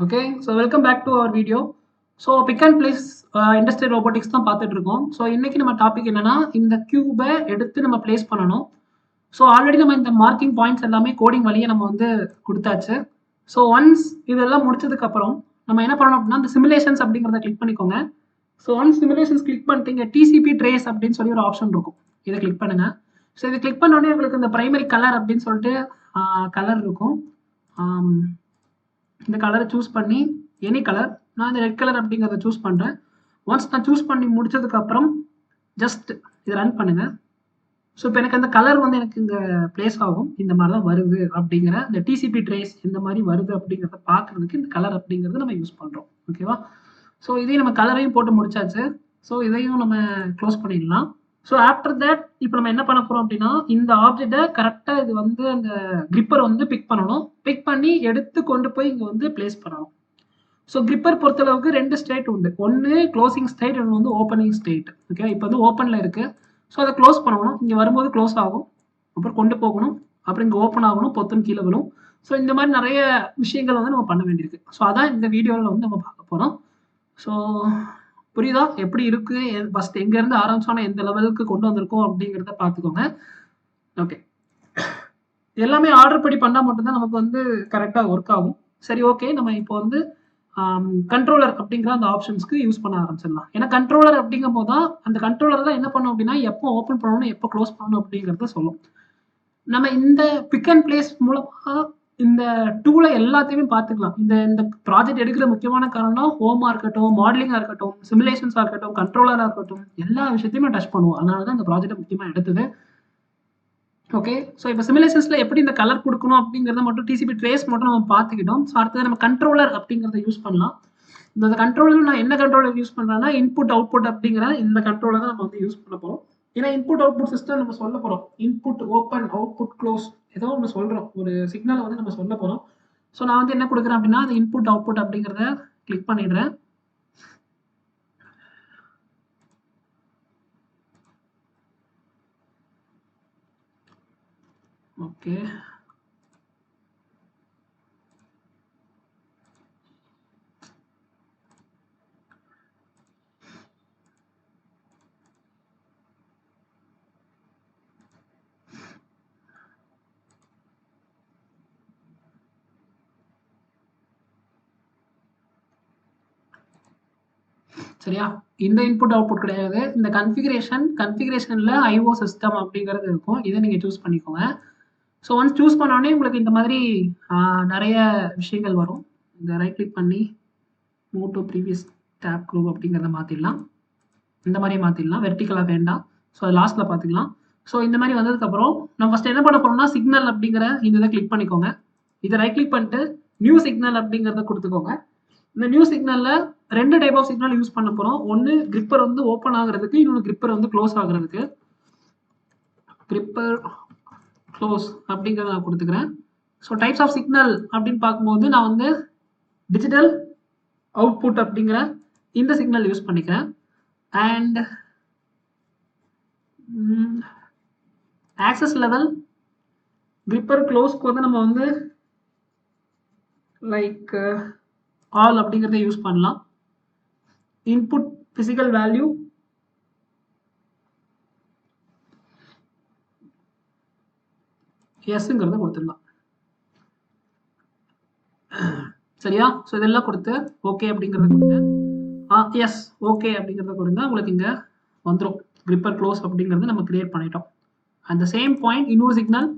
Okay, so welcome back to our video. So pick and place industrial robotics தான் பார்த்துட்டு இருக்கோம். So இன்னைக்கு நம்ம டாபிக் என்னன்னா, இந்த கியூபை எடுத்து நம்ம பிளேஸ் பண்ணணும். ஸோ ஆல்ரெடி நம்ம இந்த மார்க்கிங் பாயிண்ட்ஸ் எல்லாமே கோடிங் வழியே நம்ம வந்து கொடுத்தாச்சு. ஸோ ஒன்ஸ் இதெல்லாம் முடிச்சதுக்கு அப்புறம் நம்ம என்ன பண்ணணும் அப்படின்னா, இந்த சிமுலேஷன்ஸ் அப்படிங்கிறத கிளிக் பண்ணிக்கோங்க. ஸோ ஒன்ஸ் சிமுலேஷன்ஸ் கிளிக் பண்ணிட்டீங்க, டிசிபி ட்ரேஸ் அப்படின்னு சொல்லி ஒரு ஆப்ஷன் இருக்கும். இதை கிளிக் பண்ணுங்க. ஸோ இதை கிளிக் பண்ண உடனே உங்களுக்கு இந்த பிரைமரி கலர் அப்படின்னு சொல்லிட்டு கலர் இருக்கும். இந்த கலரை சூஸ் பண்ணி எனி கலர், நான் இந்த ரெட் கலர் அப்படிங்கிறத சூஸ் பண்ணுறேன். ஒன்ஸ் நான் சூஸ் பண்ணி முடிச்சதுக்கப்புறம் ஜஸ்ட் இதை ரன் பண்ணுங்க. ஸோ இப்போ எனக்கு அந்த கலர் வந்து எனக்கு இங்கே பிளேஸ் ஆகும். இந்த மாதிரி தான் வருது அப்படிங்கிற இந்த டிசிபி ட்ரேஸ் இந்த மாதிரி வருது அப்படிங்கிறத பார்க்குறதுக்கு இந்த கலர் அப்படிங்கிறது நம்ம யூஸ் பண்ணுறோம். ஓகேவா? ஸோ இதையும் நம்ம கலரையும் போட்டு முடிச்சாச்சு. ஸோ இதையும் நம்ம க்ளோஸ் பண்ணிடலாம். ஸோ ஆஃப்டர் தட் இப்போ நம்ம என்ன பண்ண போகிறோம் அப்படின்னா, இந்த ஆப்ஜெக்டை கரெக்டாக இது வந்து அந்த கிரிப்பர் வந்து பிக் பண்ணணும். பிக் பண்ணி எடுத்து கொண்டு போய் இங்கே வந்து பிளேஸ் பண்ணணும். ஸோ கிரிப்பர் பொறுத்தளவுக்கு 2 ஸ்டேட் உண்டு. ஒன்று க்ளோசிங் ஸ்டேட், ஒன்று வந்து ஓப்பனிங் ஸ்டேட். ஓகே, இப்போ வந்து ஓப்பனில் இருக்குது. ஸோ அதை க்ளோஸ் பண்ணணும். இங்கே வரும்போது க்ளோஸ் ஆகும், அப்புறம் கொண்டு போகணும், அப்புறம் இங்கே ஓப்பன் ஆகணும், பொத்துன்னு கீழே விழும். ஸோ இந்த மாதிரி நிறைய விஷயங்கள் வந்து நம்ம பண்ண வேண்டியிருக்கு. ஸோ அதான் இந்த வீடியோவில் வந்து நம்ம பார்க்க போகிறோம். ஸோ புரியுதா எப்படி இருக்கு, ஃபர்ஸ்ட் எங்கேருந்து ஆரம்பிச்சோன்னா எந்த லெவலுக்கு கொண்டு வந்திருக்கோம் அப்படிங்கிறத பார்த்துக்கோங்க. ஓகே, எல்லாமே ஆர்டர் படி பண்ணால் மட்டும்தான் நமக்கு வந்து கரெக்டாக ஒர்க் ஆகும். சரி, ஓகே, நம்ம இப்போ வந்து கண்ட்ரோலர் அப்படிங்கிற அந்த ஆப்ஷன்ஸ்க்கு யூஸ் பண்ண ஆரம்பிச்சிடலாம். ஏன்னா கண்ட்ரோலர் அப்படிங்கும் போது தான் அந்த கண்ட்ரோலர் தான் என்ன பண்ணும் அப்படின்னா, எப்போ ஓப்பன் பண்ணணும் எப்போ க்ளோஸ் பண்ணணும் அப்படிங்கிறத சொல்லும். நம்ம இந்த பிக் அண்ட் பிளேஸ் மூலமாக இந்த டூலை எல்லாத்தையுமே பார்த்துக்கலாம். இந்த இந்த ப்ராஜெக்ட் எடுக்கிற முக்கியமான காரணம் ஹோமாக இருக்கட்டும், மாடலிங்காக இருக்கட்டும், சிமுலேஷன்ஸாக இருக்கட்டும், கண்ட்ரோலராக இருக்கட்டும், எல்லா விஷயத்தையுமே டச் பண்ணுவோம். அதனால தான் இந்த ப்ராஜெக்டை முக்கியமாக எடுத்தது. ஓகே, ஸோ இப்போ சிமுலேஷன்ஸில் எப்படி இந்த கலர் கொடுக்கணும் அப்படிங்கிறத மட்டும் டிசிபி ட்ரேஸ் மட்டும் நம்ம பார்த்துக்கிட்டோம். ஸோ அடுத்தது நம்ம கண்ட்ரோலர் அப்படிங்கிறத யூஸ் பண்ணலாம். இந்த கண்ட்ரோலர் நான் என்ன கண்ட்ரோலர் யூஸ் பண்ணுறேன்னா, இன்புட் அவுட்புட் அப்படிங்கிற இந்த கண்ட்ரோலர் தான் நம்ம வந்து யூஸ் பண்ண போகிறோம். ஏன்னா இன்புட் அவுட்புட் சிஸ்டம் நம்ம சொல்ல போகிறோம். இன்புட் ஓப்பன், அவுட்புட் க்ளோஸ், ஏதோ ஒன்று சொல்கிறோம், ஒரு சிக்னலை வந்து நம்ம சொல்ல போகிறோம். ஸோ நான் வந்து என்ன கொடுக்குறேன் அப்படின்னா, அந்த இன்புட் அவுட்புட் அப்படிங்கிறத கிளிக் பண்ணிடுறேன். ஓகே, சரியா? இந்த இன்புட் அவுட்புட் கிடையாது. இந்த கன்ஃபிகரேஷன்ல ஐஓ சிஸ்டம் அப்படிங்கிறது இருக்கும். இதை நீங்கள் சூஸ் பண்ணிக்கோங்க. ஸோ ஒன்ஸ் சூஸ் பண்ணோடனே உங்களுக்கு இந்த மாதிரி நிறைய விஷயங்கள் வரும். இந்த ரைட் கிளிக் பண்ணி move to previous tab group அப்படிங்கிறத மாற்றிடலாம். இந்த மாதிரி மாற்றிடலாம், வெர்டிக்கலாக வேண்டாம். ஸோ அது லாஸ்ட்டில் பார்த்துக்கலாம். ஸோ இந்த மாதிரி வந்ததுக்கப்புறம் நம்ம ஃபஸ்ட் என்ன பண்ண போகிறோம்னா, சிக்னல் அப்படிங்கிற இந்த இதை கிளிக் பண்ணிக்கோங்க. இதை ரைட் கிளிக் பண்ணிட்டு நியூ சிக்னல் அப்படிங்கிறத கொடுத்துக்கோங்க. இந்த நியூ சிக்னலில் 2 டைப் ஆஃப் சிக்னல் யூஸ் பண்ண போகிறோம். ஒன்று கிரிப்பர் வந்து ஓப்பன் ஆகுறதுக்கு, இன்னொன்று கிரிப்பர் வந்து க்ளோஸ் ஆகுறதுக்கு. கிரிப்பர் க்ளோஸ் அப்படிங்கிறத நான் கொடுத்துக்கிறேன். ஸோ டைப்ஸ் ஆஃப் சிக்னல் அப்படின்னு பார்க்கும்போது நான் வந்து டிஜிட்டல் அவுட்புட் அப்படிங்கிற இந்த சிக்னல் யூஸ் பண்ணிக்கிறேன். அண்ட் ஆக்சஸ் லெவல் கிரிப்பர் க்ளோஸ்க்கு வந்து நம்ம வந்து லைக் ஆல் அப்படிங்கிறத யூஸ் பண்ணலாம். இன்புட் பிசிக்கல் வேல்யூ எஸ்ங்கிறத கொடுத்துடலாம். சரியா? ஸோ இதெல்லாம் கொடுத்து ஓகே அப்படிங்கிறத கொடுங்க. எஸ் ஓகே அப்படிங்கிறத கொடுங்க. உங்களுக்கு இங்கே வந்துடும் கிரிப்பர் க்ளோஸ் அப்படிங்கிறது நம்ம கிரியேட் பண்ணிட்டோம். அந்த சேம் பாயிண்ட் இன்னொரு signal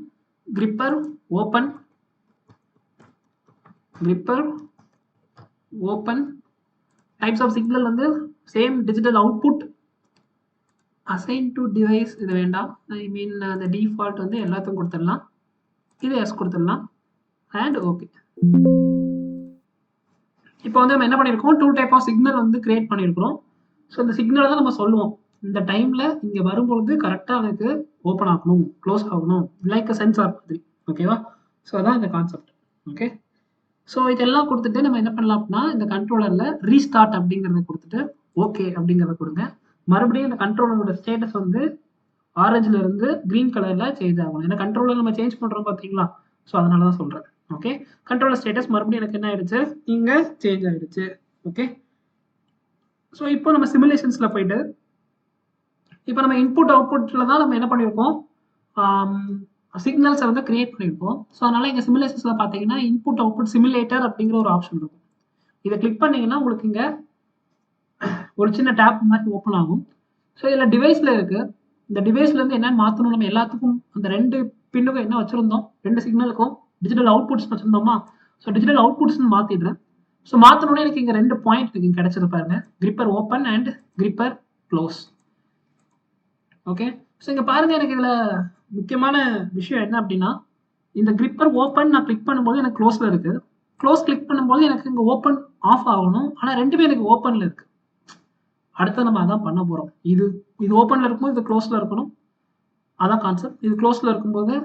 gripper open, gripper open. Types of signal வந்து same digital output, assign to device இது வேண்டாம். ஐ மீன் அந்த டிஃபால்ட் வந்து எல்லாத்துக்கும் கொடுத்துடலாம். இது எஸ் கொடுத்துடலாம். And okay. இப்போ வந்து நம்ம என்ன பண்ணியிருக்கோம், 2 டைப் ஆஃப் சிக்னல் வந்து கிரியேட் பண்ணியிருக்கிறோம். ஸோ இந்த சிக்னலை தான் நம்ம சொல்லுவோம், இந்த டைமில் இங்கே வரும்பொழுது கரெக்டாக எனக்கு ஓப்பன் ஆகணும், க்ளோஸ் ஆகணும், லைக் சென்சார் மாதிரி. ஓகேவா? ஸோ அதான் இந்த கான்செப்ட். ஓகே, ஸோ இதெல்லாம் கொடுத்துட்டு நம்ம என்ன பண்ணலாம் அப்படின்னா, இந்த கண்ட்ரோலரில் ரீஸ்டார்ட் அப்படிங்கிறத கொடுத்துட்டு ஓகே அப்படிங்கிறத கொடுங்க. மறுபடியும் இந்த கண்ட்ரோலரோட ஸ்டேட்டஸ் வந்து ஆரஞ்சில் இருந்து க்ரீன் கலரில் சேஞ்ச் ஆகணும். ஏன்னா கண்ட்ரோலர் நம்ம சேஞ்ச் பண்ணுறோம் பார்த்தீங்களா? ஸோ அதனால தான் சொல்கிறேன். ஓகே, கண்ட்ரோலர் ஸ்டேட்டஸ் மறுபடியும் எனக்கு என்ன ஆயிடுச்சு, இங்க சேஞ்ச் ஆயிடுச்சு. ஓகே, ஸோ இப்போ நம்ம சிமுலேஷன்ஸ்ல போயிட்டு இப்போ நம்ம இன்புட் அவுட்புட்ல தான் நம்ம என்ன பண்ணியிருக்கோம், சிக்னல்ஸை வந்து கிரியேட் பண்ணியிருக்கோம். ஸோ அதனால இங்கே சிமுலேஷன்ஸ்ல பார்த்தீங்கன்னா இன்புட் அவுட்புட் சிமுலேட்டர் அப்படிங்கிற ஒரு ஆப்ஷன் இருக்கும். இதை கிளிக் பண்ணீங்கன்னா உங்களுக்கு இங்கே ஒரு சின்ன டேப் மாதிரி ஓப்பன் ஆகும். ஸோ இதில் டிவைஸில் இருக்கு. இந்த டிவைஸ்லேருந்து என்னென்னு மாற்றணும், நம்ம எல்லாத்துக்கும் அந்த 2 பின்னுக்கும் என்ன வச்சுருந்தோம், 2 சிக்னலுக்கும் டிஜிட்டல் அவுட்புட்ஸ் வச்சுருந்தோமா, ஸோ டிஜிட்டல் அவுட்புட்ஸ்னு மாற்றிடுறேன். ஸோ மாற்றணுன்னே எனக்கு இங்கே 2 பாயிண்ட் எனக்கு கிடைச்சது பாருங்க, gripper open and gripper close. Okay, so இங்கே பாருங்க, எனக்கு இதில் முக்கியமான விஷயம் என்ன அப்படின்னா, இந்த கிரிப்பர் ஓப்பன் நான் கிளிக் பண்ணும்போது எனக்கு க்ளோஸில் இருக்குது, க்ளோஸ் கிளிக் பண்ணும்போது எனக்கு இங்கே ஓப்பன் ஆஃப் ஆகணும். ஆனால் ரெண்டுமே எனக்கு ஓப்பனில் இருக்குது. அடுத்து நம்ம அதான் பண்ண போகிறோம். இது ஓப்பனில் இருக்கும்போது இது க்ளோஸில் இருக்கணும், அதான் கான்செப்ட். இது க்ளோஸில் இருக்கும்போது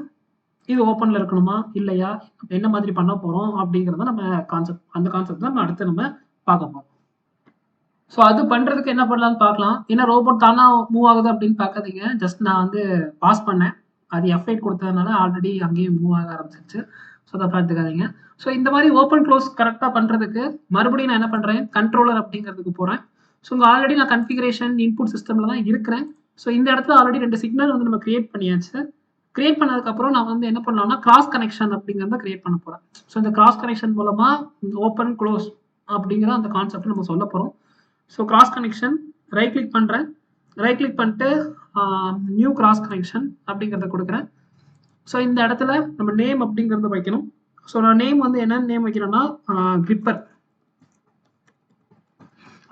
இது ஓப்பனில் இருக்கணுமா இல்லையா, என்ன மாதிரி பண்ண போகிறோம் அப்படிங்கிறத நம்ம கான்செப்ட், அந்த கான்செப்ட் தான் அடுத்து நம்ம பார்க்க போகிறோம். ஸோ அது பண்ணுறதுக்கு என்ன பண்ணலாம்னு பார்க்கலாம். ஏன்னா ரோபோட் தானா மூவ் ஆகுது அப்படின்னு பார்க்காதீங்க, ஜஸ்ட் நான் வந்து பாஸ் பண்ணேன், அது F8 கொடுத்ததுனால ஆல்ரெடி அங்கேயும் மூவ் ஆக ஆரம்பிச்சிருச்சு. ஸோ அதை பார்த்துக்காதீங்க. ஸோ இந்த மாதிரி ஓப்பன் க்ளோஸ் கரெக்டாக பண்ணுறதுக்கு மறுபடியும் நான் என்ன பண்ணுறேன், கண்ட்ரோலர் அப்படிங்கிறதுக்கு போகிறேன். ஸோ இங்கே ஆல்ரெடி நான் கன்ஃபிகரேஷன் இன்புட் சிஸ்டமில் தான் இருக்கிறேன். ஸோ இந்த இடத்துல ஆல்ரெடி 2 சிக்னல் வந்து நம்ம கிரியேட் பண்ணியாச்சு. கிரியேட் பண்ணதுக்கப்புறம் நான் வந்து என்ன பண்ணலாம்னா கிராஸ் கனெக்ஷன் அப்படிங்கிறத கிரியேட் பண்ண போகிறேன். ஸோ இந்த கிராஸ் கனெக்ஷன் மூலமாக ஓப்பன் க்ளோஸ் அப்படிங்கிற அந்த கான்செப்ட் நம்ம சொல்ல போகிறோம். So cross connection right click பண்ணுறேன், ரைட் கிளிக் பண்ணிட்டு நியூ கிராஸ் கனெக்ஷன் அப்படிங்கிறத கொடுக்குறேன். ஸோ இந்த இடத்துல நம்ம நேம் அப்படிங்கிறத வைக்கணும். ஸோ நான் நேம் வந்து என்ன நேம் வைக்கிறேன்னா கிரிப்பர்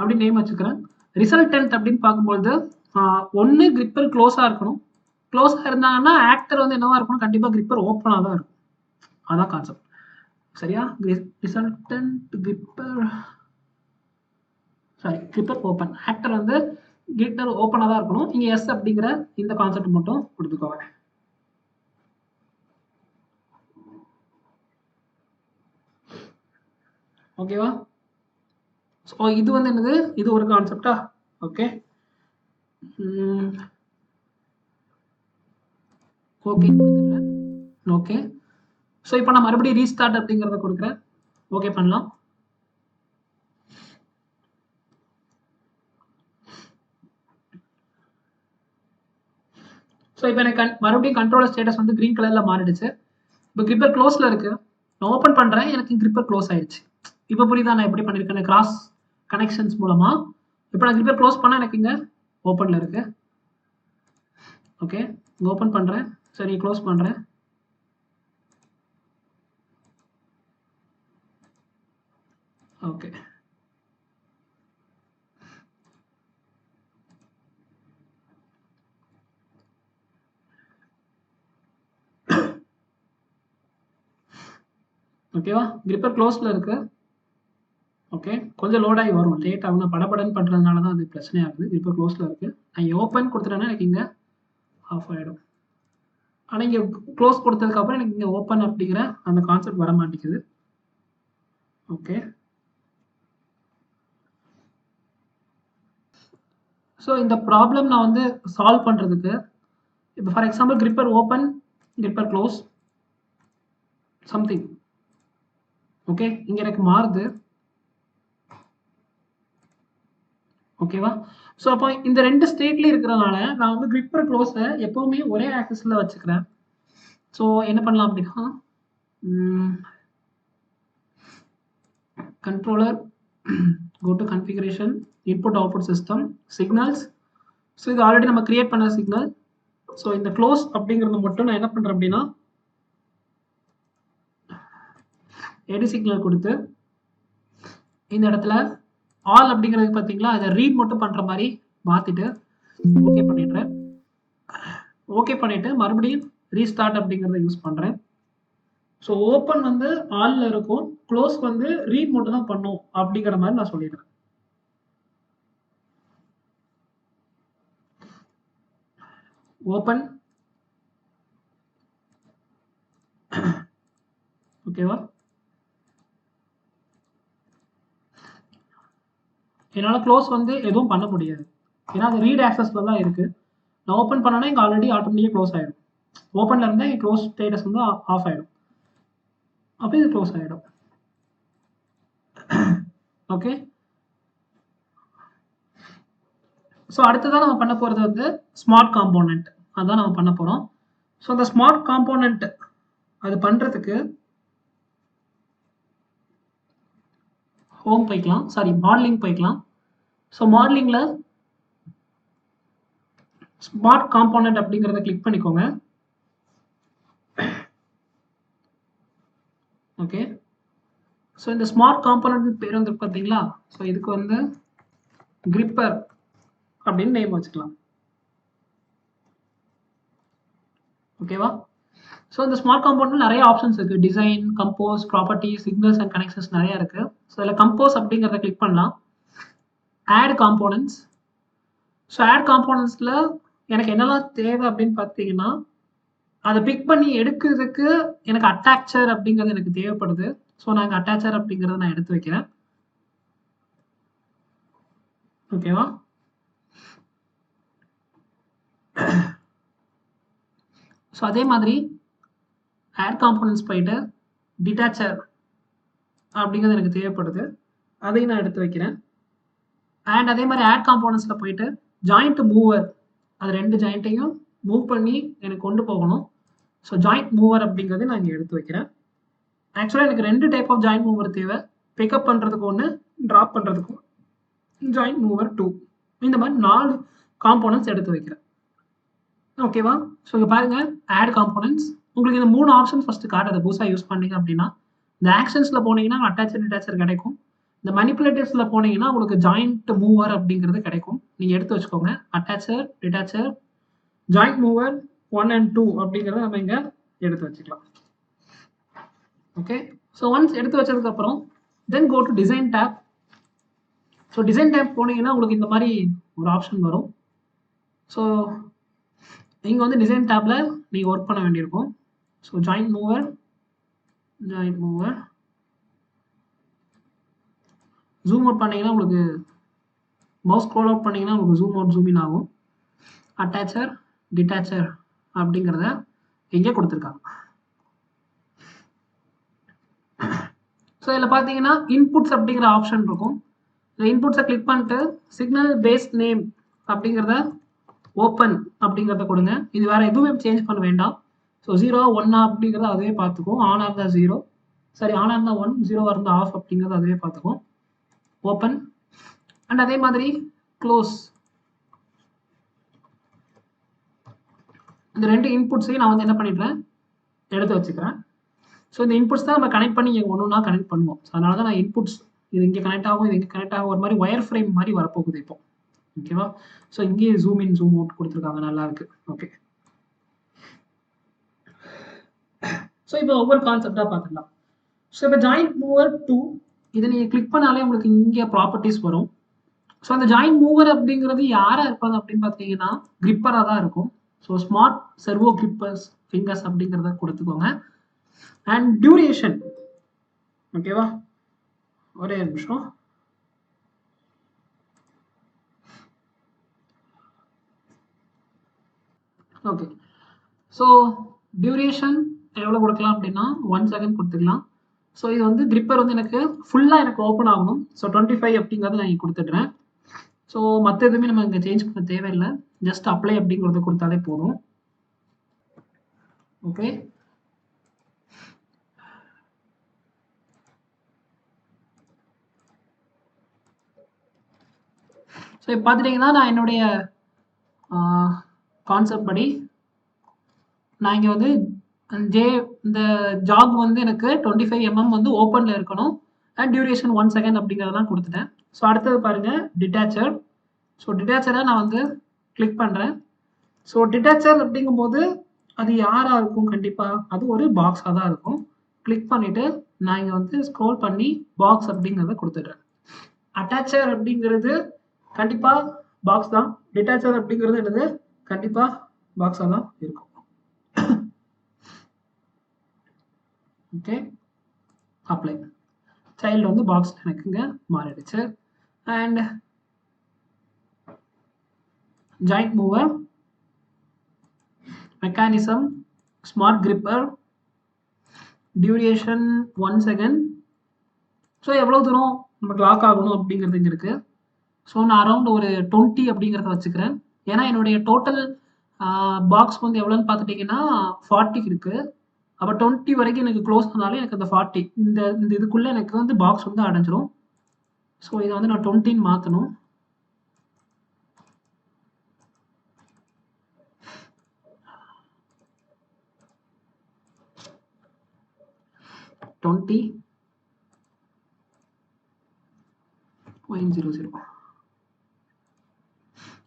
அப்படி நேம் வச்சுக்கிறேன். ரிசல்டன்ட் அப்படின்னு பார்க்கும்போது ஒன்று கிரிப்பர் க்ளோஸாக இருக்கணும், க்ளோஸாக இருந்தாங்கன்னா ஆக்டர் வந்து என்னவா இருக்கணும், கண்டிப்பாக கிரிப்பர் ஓப்பனாக தான் இருக்கும், அதான் கான்செப்ட். சரியா, resultant gripper gripper open, actor வந்து கிரிப்பர் ஓப்பனாக தான் இருக்கணும். இங்கே எஸ் அப்படிங்கிற இந்த கான்செப்ட் மட்டும் கொடுத்துக்கோங்க. ஓகேவா, ஸோ இது வந்து என்னது, இது ஒரு கான்செப்டா. ஓகே, ஓகே கொடுத்துருக்கேன். ஓகே, ஸோ இப்போ நான் மறுபடியும் ரீஸ்டார்ட் அப்படிங்கிறத கொடுக்குறேன். ஓகே பண்ணலாம். ஸோ இப்போ எனக்கு மறுபடியும் கண்ட்ரோலர் ஸ்டேட்டஸ் வந்து கிரீன் கலரில் மாறிடுச்சு. இப்போ கிரிப்பர் க்ளோஸில் இருக்குது, நான் ஓப்பன் பண்ணுறேன், எனக்கு கிரிப்பர் க்ளோஸ் ஆயிடுச்சு. இப்போ புரியுதா நான் எப்படி பண்ணியிருக்கேன், கிராஸ் கனெக்ஷன்ஸ் மூலமாக. இப்போ நான் கிரிப்பர் க்ளோஸ் பண்ணால் எனக்கு இங்கே ஓப்பனில் இருக்குது. ஓகே, இங்கே ஓப்பன் பண்ணுறேன், சரி க்ளோஸ் பண்ணுறேன். ஓகே, ஓகேவா, கிரிப்பர் க்ளோஸில் இருக்கு. ஓகே, கொஞ்சம் லோட் ஆகி வரும், லேட் ஆகும், நான் படப்படன்னு பண்ணுறதுனால தான் அது பிரச்சனை ஆகுது. கிரிப்பர் க்ளோஸில் இருக்குது, நான் ஓப்பன் கொடுத்துட்டேன்னா எனக்கு இங்கே ஆஃப் ஆகிடும். ஆனால் இங்கே க்ளோஸ் கொடுத்ததுக்கப்புறம் எனக்கு இங்கே ஓப்பன் அப்படிங்கிற அந்த கான்செப்ட் வர மாட்டேங்குது. ஓகே, ஸோ இந்த ப்ராப்ளம் நான் வந்து சால்வ் பண்ணுறதுக்கு இப்போ for example gripper open, gripper close something. Okay, இங்கே எனக்கு மாறுது. ஓகேவா, ஸோ அப்போ இந்த 2 ஸ்டேட்லேயும் இருக்கிறனால நான் வந்து கிரிப்பர் க்ளோஸை எப்போவுமே ஒரே ஆக்சஸில் வச்சுக்கிறேன். ஸோ என்ன பண்ணலாம் அப்படின்னா controller, go to configuration, input output system, signals. So இது ஆல்ரெடி நம்ம கிரியேட் பண்ண சிக்னல். ஸோ இந்த க்ளோஸ் அப்படிங்கிறது மட்டும் நான் என்ன பண்ணுறேன் அப்படின்னா எடி சிக்னல் கொடுத்து இந்த இடத்துல ஆல் அப்படிங்கிறது பார்த்தீங்களா, இதை ரீட் மட்டும் பண்ணுற மாதிரி மாற்றிட்டு ஓகே பண்ணிடுறேன். ஓகே பண்ணிவிட்டு மறுபடியும் ரீஸ்டார்ட் அப்படிங்கிறத யூஸ் பண்ணுறேன். ஸோ ஓப்பன் வந்து ஆலில் இருக்கும், க்ளோஸ் வந்து ரீட் மட்டும் தான் பண்ணும் அப்படிங்கிற மாதிரி நான் சொல்லிடுறேன். ஓப்பன், ஓகேவா, என்னால் க்ளோஸ் வந்து எதுவும் பண்ண முடியாது, ஏன்னா அது ரீட் ஆக்சஸில் தான் இருக்குது. நான் ஓப்பன் பண்ணேன்னா இங்கே ஆல்ரெடி ஆட்டோமேட்டிக்காக க்ளோஸ் ஆகிடும். ஓப்பனில் இருந்தால் இங்கே க்ளோஸ் ஸ்டேட்டஸ் வந்து ஆஃப் ஆகிடும். அப்போ இது க்ளோஸ் ஆகிடும். ஓகே, ஸோ அடுத்ததான் நம்ம பண்ண போகிறது வந்து ஸ்மார்ட் காம்போனன்ட். அதுதான் நம்ம பண்ண போகிறோம். ஸோ அந்த ஸ்மார்ட் காம்போனன்ட் அது பண்ணுறதுக்கு ஹோம் போய்க்கலாம், சாரி மாடலிங் போய்க்கலாம். ஸோ மாடலிங்கில் ஸ்மார்ட் காம்போனன்ட் அப்படிங்கிறத கிளிக் பண்ணிக்கோங்க. ஓகே, ஸோ இந்த ஸ்மார்ட் காம்போனன்ட் பேர் வந்து பார்த்தீங்களா, ஸோ இதுக்கு வந்து கிரிப்பர் அப்படின்னு நேம் வச்சுக்கலாம். ஓகேவா? ஸோ இந்த ஸ்மார்ட் காம்போனன்ட் நிறைய ஆப்ஷன்ஸ் இருக்குது. Design, compose, property, signals and connections நிறைய இருக்குது. ஸோ இதில் கம்போஸ் அப்படிங்கிறத கிளிக் பண்ணலாம். Add components. ஸோ ஆட் காம்போனன்ட்ஸில் எனக்கு என்னெல்லாம் தேவை அப்படின்னு பார்த்தீங்கன்னா, அதை பிக் பண்ணி எடுக்கிறதுக்கு எனக்கு அட்டாச்சர் அப்படிங்கிறது எனக்கு தேவைப்படுது. ஸோ நான் இங்கே அட்டாச்சர் அப்படிங்கிறத நான் எடுத்து வைக்கிறேன். ஓகேவா? ஸோ அதே மாதிரி ஆட் காம்போனன்ட்ஸ் போயிட்டு டிட்டாச்சர் அப்படிங்கிறது எனக்கு தேவைப்படுது, அதையும் நான் எடுத்து வைக்கிறேன். அண்ட் அதே மாதிரி ஆட் காம்போனன்ட்ஸில் போயிட்டு ஜாயிண்ட் மூவர், அது 2 ஜாயிண்ட்டையும் மூவ் பண்ணி எனக்கு கொண்டு போகணும். ஸோ ஜாயிண்ட் மூவர் அப்படிங்கிறது நான் இங்கே எடுத்து வைக்கிறேன். ஆக்சுவலாக எனக்கு 2 டைப் ஆஃப் ஜாயிண்ட் மூவர் தேவை. பிக்கப் பண்ணுறதுக்கு ஒன்று, ட்ராப் பண்ணுறதுக்கும் ஜாயிண்ட் மூவர் 2. இந்த மாதிரி 4 காம்போனன்ட்ஸ் எடுத்து வைக்கிறேன். ஓகேவா? ஸோ இங்கே பாருங்கள், ஆட் காம்போனன்ட்ஸ். உங்களுக்கு இந்த 3 ஆப்ஷன்ஸ் ஃபஸ்ட்டு காட்டுது. புதுசாக யூஸ் பண்ணீங்க அப்படின்னா இந்த ஆக்ஷன்ஸில் போனீங்கன்னா அட்டாச்சர் டிட்டாச்சர் கிடைக்கும். இந்த மனிப்புலேட்டிவ்ஸில் போனீங்கன்னா உங்களுக்கு ஜாயிண்ட் மூவர் அப்படிங்கிறது கிடைக்கும். நீங்கள் எடுத்து வச்சுக்கோங்க. அட்டாச்சர், டிட்டாச்சர், ஜாயிண்ட் மூவர் 1 and 2 அப்படிங்கிறத நம்ம இங்கே எடுத்து வச்சுக்கலாம். ஓகே, ஸோ ஒன்ஸ் எடுத்து வச்சதுக்கப்புறம் then go to design tab. So design tab போனீங்கன்னா உங்களுக்கு இந்த மாதிரி ஒரு ஆப்ஷன் வரும். ஸோ இங்கே வந்து டிசைன் டேப்பில் நீங்கள் ஒர்க் பண்ண வேண்டியிருக்கும். ஸோ ஜாயிண்ட் மூவர் ஜூம் அவுட் பண்ணீங்கன்னா உங்களுக்கு மவுஸ் ஸ்க்ரோல் அவுட் பண்ணீங்கன்னா உங்களுக்கு ஜூம் அவுட் ஜூம் இன் ஆகும். அட்டாச்சர், டிட்டாச்சர் அப்படிங்கிறத இங்கே கொடுத்துருக்காங்க. ஸோ இதில் பார்த்தீங்கன்னா இன்புட்ஸ் அப்படிங்கிற ஆப்ஷன் இருக்கும். இந்த இன்புட்ஸை கிளிக் பண்ணிட்டு சிக்னல் பேஸ்ட் நேம் அப்படிங்கிறத ஓப்பன் அப்படிங்கிறத கொடுங்க. இது வேறு எதுவுமே சேஞ்ச் பண்ண வேண்டாம். ஸோ 0 1 அப்படிங்கிறத அதுவே பார்த்துக்கும். ஆனாக இருந்தால் 0, சரி ஆனாக இருந்தால் 1, 0 இருந்தால் ஆஃப் அப்படிங்கிறத அதுவே பார்த்துக்கும். ஓப்பன். அண்ட் அதே மாதிரி க்ளோஸ். இந்த 2 இன்புட்ஸையும் நான் வந்து என்ன பண்ணிடுறேன், எடுத்து வச்சுக்கிறேன். ஸோ இந்த இன்புட்ஸ் தான் நம்ம கனெக்ட் பண்ணி இங்கே ஒன்று ஒன்றா கனெக்ட் பண்ணுவோம். ஸோ அதனால தான் நான் இன்புட்ஸ் இது இங்கே கனெக்ட் ஆகும், இது இங்கே கனெக்ட் ஆகும், ஒரு மாதிரி ஒயர் ஃப்ரேம் மாதிரி வரப்போகுது இப்போ. ஓகேவா? ஸோ இங்கேயே ஜூம் இன் ஜூம் அவுட் கொடுத்துருக்காங்க, நல்லா இருக்கு. ஓகே, ஸோ இப்போ ஒவ்வொரு கான்செப்டாக பார்த்துக்கலாம். ஸோ இப்போ ஜாயிண்ட் மூவர் 2 இதை நீங்கள் கிளிக் பண்ணாலே உங்களுக்கு இங்கே ப்ராப்பர்ட்டிஸ் வரும். ஸோ அந்த ஜாயிண்ட் மூவர் அப்படிங்கிறது யாராக இருப்பாங்க அப்படின்னு பார்த்தீங்கன்னா கிரிப்பராக தான் இருக்கும். So smart servo grippers fingers அப்படிங்கிறத கொடுத்துக்கோங்க. அண்ட் டியூரேஷன், ஓகேவா? ஒரே நிமிஷம். ஓகே, ஸோ டியூரேஷன் எவ்வளோ கொடுக்கலாம் அப்படின்னா 1 செகண்ட் கொடுத்துக்கலாம். ஸோ இது வந்து கிரிப்பர் வந்து எனக்கு ஃபுல்லாக எனக்கு ஓப்பன் ஆகணும். ஸோ 25 அப்படிங்கிறத நான் இங்கே கொடுத்துட்றேன். ஸோ மற்ற எதுவுமே நம்ம இங்கே சேஞ்ச் பண்ண தேவையில்லை, ஜஸ்ட் அப்ளை அப்படிங்கிறத கொடுத்தாலே போதும். ஓகே, ஸோ இப்போ பார்த்துட்டிங்கன்னா நான் என்னுடைய கான்செப்ட் படி நான் இங்கே வந்து இந்த ஜாப் வந்து எனக்கு 25 mm வந்து ஓப்பனில் இருக்கணும். அண்ட் டியூரேஷன் 1 செகண்ட் அப்படிங்கிறதெல்லாம் கொடுத்துட்டேன். ஸோ அடுத்தது பாருங்கள் டிட்டாச்சர். ஸோ டிட்டாச்சரை நான் வந்து கிளிக் பண்ணுறேன். ஸோ டிட்டாச்சர் அப்படிங்கும்போது அது யாராக இருக்கும், கண்டிப்பாக அது ஒரு பாக்ஸாக தான் இருக்கும். கிளிக் பண்ணிவிட்டு நான் இங்கே வந்து ஸ்க்ரோல் பண்ணி பாக்ஸ் அப்படிங்கிறத கொடுத்துட்றேன். அட்டாச்சர் அப்படிங்கிறது கண்டிப்பாக பாக்ஸ் தான். டிட்டாச்சர் அப்படிங்கிறது என்னது, கண்டிப்பாக பாக்ஸாக தான் இருக்கும். Okay, apply. சைல்டு வந்து பாக்ஸ் எனக்குங்க மாறிடுச்சு. அண்ட் ஜாயிண்ட் மூவர், mechanism, smart gripper, duration 1 second. So எவ்வளோ தூரம் நமக்கு லாக் ஆகணும் அப்படிங்கிறது இங்கே இருக்குது. ஸோ நான் அரௌண்ட் ஒரு 20 அப்படிங்கிறத வச்சுக்கிறேன். ஏன்னா என்னுடைய டோட்டல் பாக்ஸ் வந்து எவ்வளோன்னு பார்த்துட்டிங்கன்னா 40 இருக்குது. அப்போ 20 வரைக்கும் எனக்கு க்ளோஸ் பண்ணாலே எனக்கு அந்த 40 இந்த இந்த இதுக்குள்ளே எனக்கு வந்து பாக்ஸ் வந்து அடைஞ்சிரும். ஸோ இதை வந்து நான் 20ன்னு மாற்றணும்.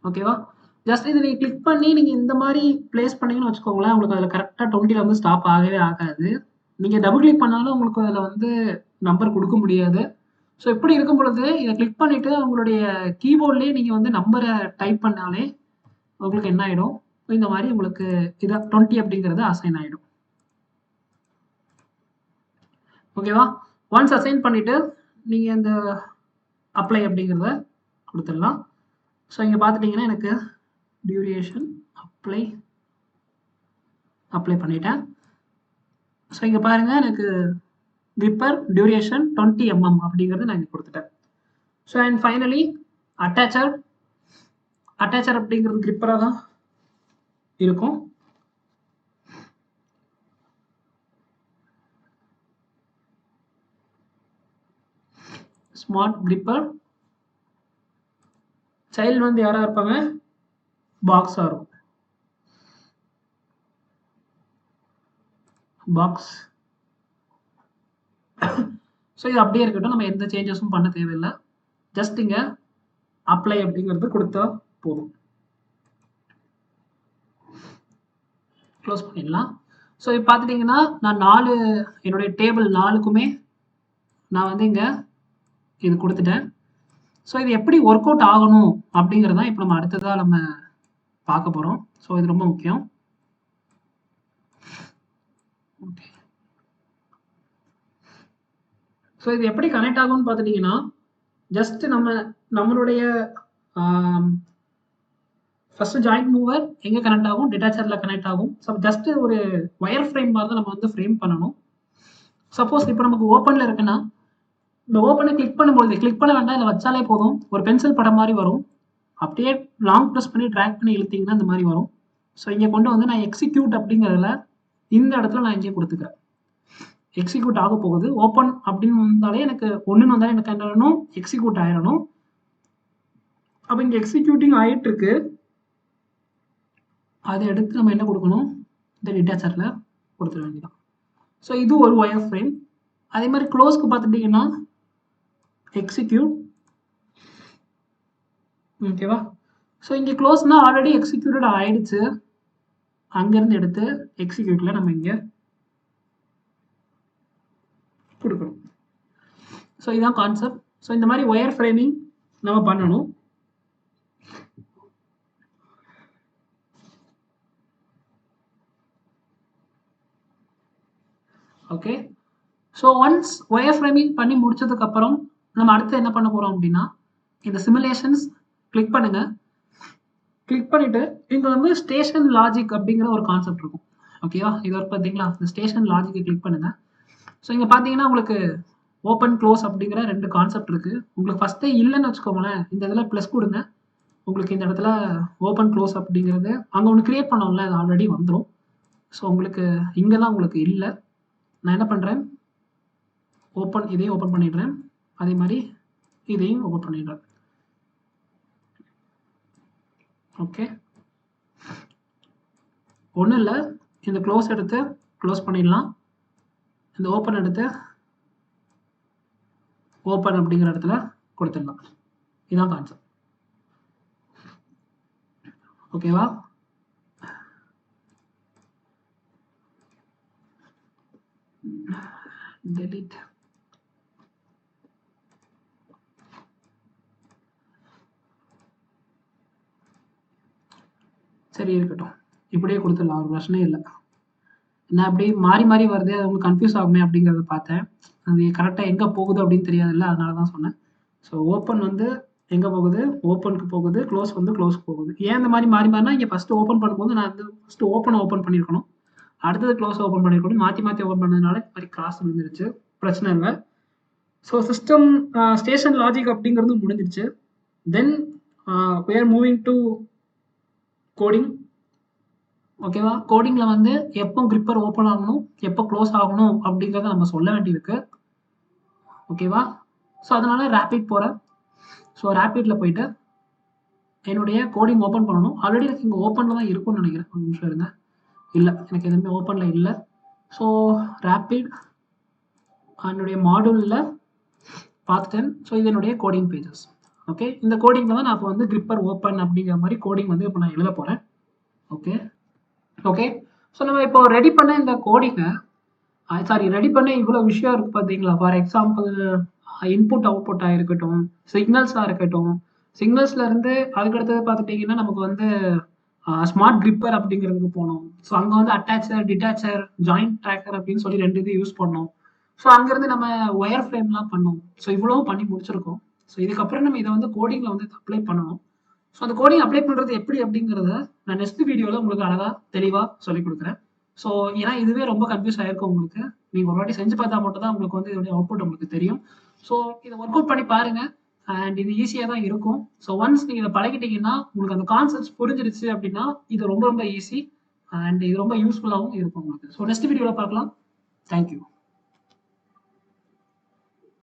ஓகேவா? ஜஸ்ட் இதை நீங்கள் கிளிக் பண்ணி நீங்கள் இந்த மாதிரி பிளேஸ் பண்ணீங்கன்னு வச்சுக்கோங்களேன், உங்களுக்கு அதில் கரெக்டாக 20ல் வந்து ஸ்டாப் ஆகவே ஆகாது. நீங்கள் டபுள் கிளிக் பண்ணாலும் உங்களுக்கு அதில் வந்து நம்பர் கொடுக்க முடியாது. ஸோ இப்படி இருக்கும் பொழுது இதை கிளிக் பண்ணிவிட்டு உங்களுடைய கீபோர்ட்லேயே நீங்கள் வந்து நம்பரை டைப் பண்ணாலே உங்களுக்கு என்ன ஆகிடும், இந்த மாதிரி உங்களுக்கு இதை 20 அப்படிங்கிறது அசைன் ஆகிடும். ஓகேவா? ஒன்ஸ் அசைன் பண்ணிவிட்டு நீங்கள் இந்த அப்ளை அப்படிங்கிறத கொடுத்துடலாம். ஸோ இங்கே பார்த்துட்டிங்கன்னா எனக்கு டியூரேஷன் அப்ளை பண்ணிட்டேன். ஸோ இங்கே பாருங்கள் எனக்கு கிரிப்பர் டியூரேஷன் 20 mm அப்படிங்கிறது நான் இங்கே கொடுத்துட்டேன். ஸோ அண்ட் ஃபைனலி அட்டாச்சர் அப்படிங்கிறது கிரிப்பராக தான் இருக்கும். ஸ்மார்ட் கிரிப்பர் சைல்டு வந்து யாராக இருப்பாங்க, பாக்ஸாக இருக்கும். பாக்ஸ். ஸோ இது அப்படியே இருக்கட்டும், நம்ம எந்த சேஞ்சஸும் பண்ண தேவையில்லை. ஜஸ்ட் இங்கே அப்ளை அப்படிங்கிறது கொடுத்தா போதும். க்ளோஸ் பண்ணிடலாம். ஸோ இப்போ பார்த்துட்டிங்கன்னா நான் என்னுடைய டேபிள் 4க்குமே நான் வந்து இங்கே இது கொடுத்துட்டேன். ஸோ இது எப்படி ஒர்க் அவுட் ஆகணும் அப்படிங்கிறதான் இப்போ நம்ம அடுத்ததாக நம்ம பார்க்க போகிறோம். ஸோ இது ரொம்ப முக்கியம். ஓகே. ஸோ இது எப்படி கனெக்ட் ஆகும்னு பார்த்துட்டிங்கன்னா, ஜஸ்ட் நம்மளுடைய ஃபஸ்ட்டு ஜாயிண்ட் மூவர் எங்கே கனெக்ட் ஆகும், டிட்டாச்சரில் கனெக்ட் ஆகும். ஸோ ஜஸ்ட்டு ஒரு ஒயர் ஃப்ரேம் மாதிரி தான் நம்ம வந்து ஃப்ரேம் பண்ணணும். சப்போஸ் இப்போ நமக்கு ஓப்பனில் இருக்குன்னா இந்த ஓப்பனை கிளிக் பண்ணும்போது கிளிக் பண்ண வேண்டாம், இதில் வச்சாலே போதும், ஒரு பென்சில் படம் மாதிரி வரும். அப்படியே லாங் ப்ரெஸ் பண்ணி ட்ராக் பண்ணி இழுத்தீங்கன்னா இந்த மாதிரி வரும். ஸோ இங்கே கொண்டு வந்து நான் எக்ஸிக்யூட் அப்படிங்கிறதுல இந்த இடத்துல நான் இங்கே கொடுத்துக்கிறேன். எக்ஸிக்யூட் ஆக போகுது. ஓப்பன் அப்படின்னு வந்தாலே எனக்கு ஒன்றுன்னு வந்தாலே எனக்கு என்ன ஆகணும், எக்ஸிக்யூட் ஆயிடணும். அப்போ இங்கே எக்ஸிக்யூட்டிங் ஆகிட்டு இருக்கு. அதை எடுத்து நம்ம என்ன கொடுக்கணும், இந்த டிட்டாச்சரில் கொடுத்துட வேண்டியதான். ஸோ இது ஒரு ஒயர் ஃப்ரேம். அதே மாதிரி க்ளோஸ்க்கு பார்த்துட்டிங்கன்னா எக்ஸிக்யூட். ஓகேவா? ஸோ இங்கே க்ளோஸ்னா ஆல்ரெடி எக்ஸிக்யூட்டட் ஆயிடுச்சு. அங்கேருந்து எடுத்து எக்ஸிக்யூட்டில் நம்ம இங்கே கொடுக்கணும். ஸோ இதுதான் கான்செப்ட். ஸோ இந்த மாதிரி ஒயர் ஃப்ரேமிங் நம்ம பண்ணணும். Okay. So once wire framing பண்ணி முடிச்சதுக்கப்புறம் நம்ம அடுத்து என்ன பண்ண போகிறோம் அப்படின்னா, இந்த சிமுலேஷன்ஸ் கிளிக் பண்ணுங்கள். கிளிக் பண்ணிவிட்டு இங்கே வந்து ஸ்டேஷன் லாஜிக் அப்படிங்கிற ஒரு கான்செப்ட் இருக்கும். ஓகேவா? இது ஒரு பார்த்தீங்களா, இந்த ஸ்டேஷன் லாஜிக்கை கிளிக் பண்ணுங்கள். ஸோ இங்கே பார்த்தீங்கன்னா உங்களுக்கு ஓப்பன் க்ளோஸ் அப்படிங்கிற 2 கான்செப்ட் இருக்குது. உங்களுக்கு ஃபஸ்ட்டே இல்லைன்னு வச்சுக்கோங்களேன், இந்த இதில் ப்ளஸ் கொடுங்க. உங்களுக்கு இந்த இடத்துல ஓப்பன் க்ளோஸ் அப்படிங்கிறது அங்கே ஒன்று க்ரியேட் பண்ணோம்ல, அது ஆல்ரெடி வந்துடும். ஸோ உங்களுக்கு இங்கே தான் உங்களுக்கு இல்லை. நான் என்ன பண்ணுறேன், இதையும் ஓப்பன் பண்ணிடுறேன். அதே மாதிரி இதையும் ஓப்பன் பண்ணிடுறேன். ஓகே. ஒன்றும் இல்லை, இந்த க்ளோஸ் எடுத்து க்ளோஸ் பண்ணிடலாம். இந்த ஓப்பன் எடுத்து ஓப்பன் அப்படிங்கிற இடத்துல கொடுத்துடலாம். இதுதான் கான்செப்ட். ஓகேவா? delete. சரி இருக்கட்டும், இப்படியே கொடுத்துடலாம், ஒரு பிரச்சனையும் இல்லை. நான் அப்படியே மாறி மாறி வருது, அது உங்களுக்கு கன்ஃபியூஸ் ஆகுமே அப்படிங்கிறத பார்த்தேன். அது கரெக்டாக எங்கே போகுது அப்படின்னு தெரியாதுல்ல, அதனால தான் சொன்னேன். ஸோ ஓப்பன் வந்து எங்கே போகுது, ஓப்பனுக்கு போகுது. க்ளோஸ் வந்து க்ளோஸ்க்கு போகுது. ஏன் இந்த மாதிரி மாறி மாறினா, இங்கே ஃபஸ்ட்டு ஓப்பன் பண்ணும்போது நான் வந்து ஃபஸ்ட்டு ஓப்பன் பண்ணியிருக்கணும். அடுத்தது க்ளோஸ் ஓப்பன் பண்ணிருக்கணும். மாற்றி மாற்றி ஓப்பன் பண்ணதுனால இந்த மாதிரி கிராஸ் விழுந்துருச்சு, பிரச்சனை இல்லை. ஸோ சிஸ்டம் ஸ்டேஷன் லாஜிக் அப்படிங்கிறது முடிஞ்சிருச்சு. தென் we are moving to coding. ஓகேவா? கோடிங்கில் வந்து எப்போ கிரிப்பர் ஓப்பன் ஆகணும், எப்போ க்ளோஸ் ஆகணும் அப்படிங்கிறத நம்ம சொல்ல வேண்டியிருக்கு. ஓகேவா? ஸோ அதனால ரேபிட் போகிறேன். ஸோ ரேபிடில் போயிட்டு என்னுடைய கோடிங் ஓப்பன் பண்ணணும். ஆல்ரெடி எனக்கு இங்கே ஓப்பனில் தான் இருக்கும்னு நினைக்கிறேன். ஒரு நிமிஷம் இருங்க. இல்லை, எனக்கு எதுவுமே ஓப்பனில் இல்லை. ஸோ ரேபிட் என்னுடைய மாடியூலில் பார்த்துட்டேன். ஸோ இது என்னுடைய கோடிங் பேஜஸ். ஓகே, இந்த கோடிங்கில் தான் நான் இப்போ வந்து கிரிப்பர் ஓப்பன் அப்படிங்கிற மாதிரி கோடிங் வந்து இப்போ நான் எழுத போகிறேன். ஓகே ஓகே ஸோ நம்ம இப்போ ரெடி பண்ண இந்த கோடிங்கை ரெடி பண்ண இவ்வளோ விஷயம் இருக்குது பார்த்தீங்களா. ஃபார் எக்ஸாம்பிள் இன்புட் அவுட்புட்டாக இருக்கட்டும், சிக்னல்ஸாக இருக்கட்டும், சிக்னல்ஸ்லேருந்து அதுக்கடுத்தது பார்த்துட்டிங்கன்னா நமக்கு வந்து ஸ்மார்ட் கிரிப்பர் அப்படிங்கிறதுக்கு போனோம். ஸோ அங்கே வந்து அட்டாச்சர், டிட்டாச்சர், ஜாயிண்ட் ட்ராக்கர் அப்படின்னு சொல்லி 2 இது யூஸ் பண்ணோம். ஸோ அங்கேருந்து நம்ம ஒயர் ஃப்ரேம்லாம் பண்ணோம். ஸோ இவ்வளவும் பண்ணி முடிச்சிருக்கோம். ஸோ இதுக்கப்புறம் நம்ம இதை வந்து கோடிங்கில் வந்து அப்ளை பண்ணணும். ஸோ அந்த கோடிங் அப்ளை பண்ணுறது எப்படி அப்படிங்கிறத நான் நெக்ஸ்ட் வீடியோவில் உங்களுக்கு அழகாக தெளிவாக சொல்லிக் கொடுக்குறேன். ஸோ ஏன்னா இதுவே ரொம்ப கன்ஃபியூஸ் ஆகிருக்கும் உங்களுக்கு. நீங்கள் ஒரு வாட்டி செஞ்சு பார்த்தா மட்டும் தான் உங்களுக்கு வந்து இதோடைய அவுட்புட் உங்களுக்கு தெரியும். ஸோ இதை ஒர்க் அவுட் பண்ணி பாருங்கள். அண்ட் இது ஈஸியாக தான் இருக்கும். ஸோ ஒன்ஸ் நீங்கள் இதை பழகிட்டீங்கன்னா உங்களுக்கு அந்த கான்செப்ட்ஸ் புரிஞ்சிருச்சு அப்படின்னா இது ரொம்ப ரொம்ப ஈஸி அண்ட் இது ரொம்ப யூஸ்ஃபுல்லாகவும் இருக்கும் உங்களுக்கு. ஸோ நெக்ஸ்ட் வீடியோவில் பார்க்கலாம். தேங்க்யூ.